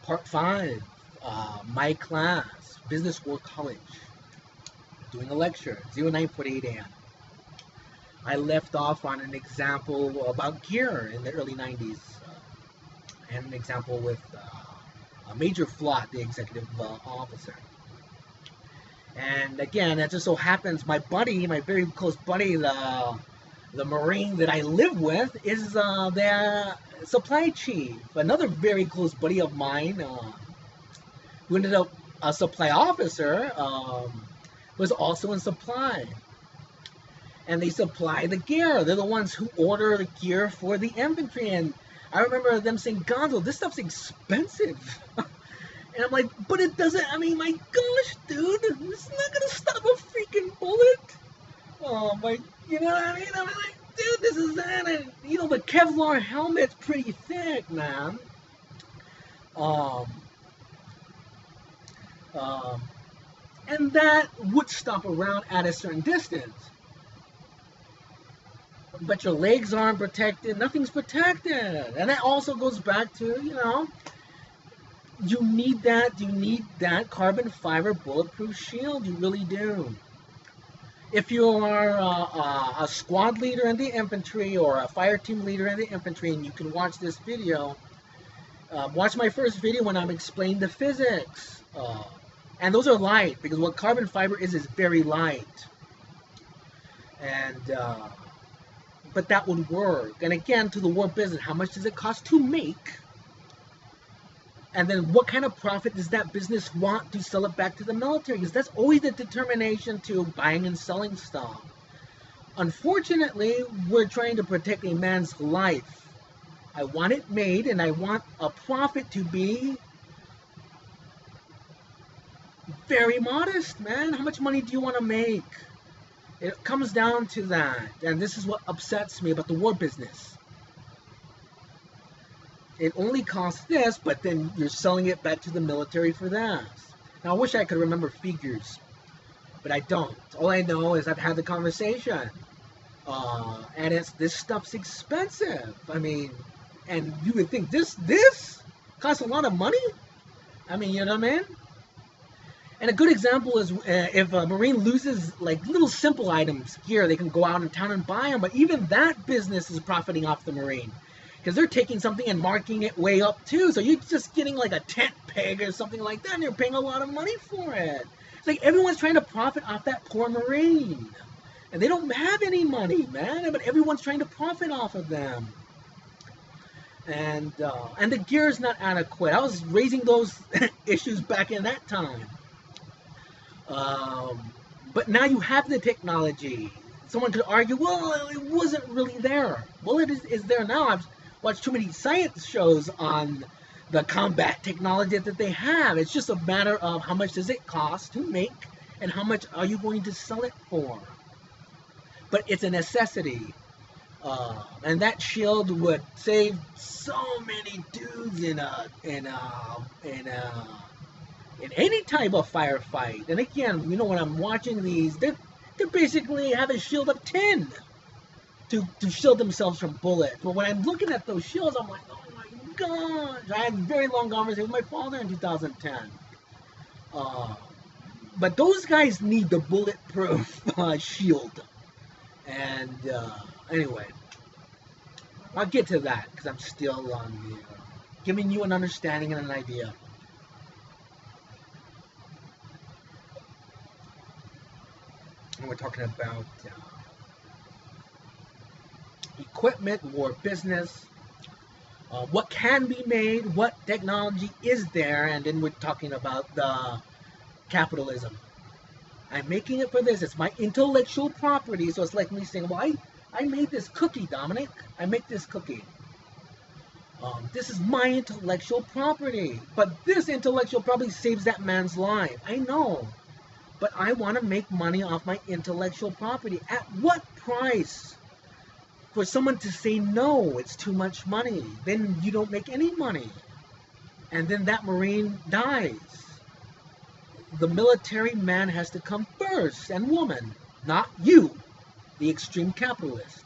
Part 5, my class, Business World College, doing a lecture, 09:48 a.m. I left off on an example about gear in the early 90s, and an example with a major flaw at the executive officer. And again, it just so happens my buddy, my very close buddy, the Marine that I live with, is the supply chief. Another very close buddy of mine, who ended up a supply officer, was also in supply. And they supply the gear. They're the ones who order the gear for the infantry. And I remember them saying, Gonzo, this stuff's expensive. And I'm like, but it doesn't, I mean, my gosh, dude, it's not going to stop a freaking bullet. Oh, my, you know what I mean? I'm like, dude, this is that. And, you know, the Kevlar helmet's pretty thick, man. And that would stop around at a certain distance. But your legs aren't protected, nothing's protected. And that also goes back to, you know, you need that carbon fiber bulletproof shield. You really do. If you are a squad leader in the infantry or a fire team leader in the infantry, and you can watch this video, watch my first video when I'm explaining the physics. And those are light, because what carbon fiber is very light. And but that would work. And again, to the war business, how much does it cost to make? And then what kind of profit does that business want to sell it back to the military? Because that's always the determination to buying and selling stuff. Unfortunately, we're trying to protect a man's life. I want it made, and I want a profit to be very modest, man. How much money do you want to make? It comes down to that. And this is what upsets me about the war business. It only costs this, but then you're selling it back to the military for that. Now, I wish I could remember figures, but I don't. All I know is I've had the conversation. And this stuff's expensive. I mean, and you would think this costs a lot of money? I mean, you know what I mean? And a good example is if a Marine loses like little simple items, gear, they can go out in town and buy them. But even that business is profiting off the Marine, because they're taking something and marking it way up too. So you're just getting like a tent peg or something like that, and you're paying a lot of money for it. It's like everyone's trying to profit off that poor Marine. And they don't have any money, man. But everyone's trying to profit off of them. And the gear is not adequate. I was raising those issues back in that time. But now you have the technology. Someone could argue, well, it wasn't really there. Well, it is there now. I've watched too many science shows on the combat technology that they have. It's just a matter of how much does it cost to make and how much are you going to sell it for. But it's a necessity. And that shield would save so many dudes in any type of firefight. And again, you know, when I'm watching these, they basically have a shield of 10 to shield themselves from bullets. But when I'm looking at those shields, I'm like, oh my gosh. I had a very long conversation with my father in 2010. But those guys need the bulletproof shield. And anyway, I'll get to that because I'm still on giving you an understanding and an idea. And we're talking about equipment, war business, what can be made, what technology is there, and then we're talking about the capitalism. I'm making it for this. It's my intellectual property. So it's like me saying, well, I made this cookie, Dominic. I make this cookie. This is my intellectual property. But this intellectual property saves that man's life. I know. But I want to make money off my intellectual property. At what price? For someone to say, no, it's too much money. Then you don't make any money. And then that Marine dies. The military man has to come first, and woman, not you, the extreme capitalist.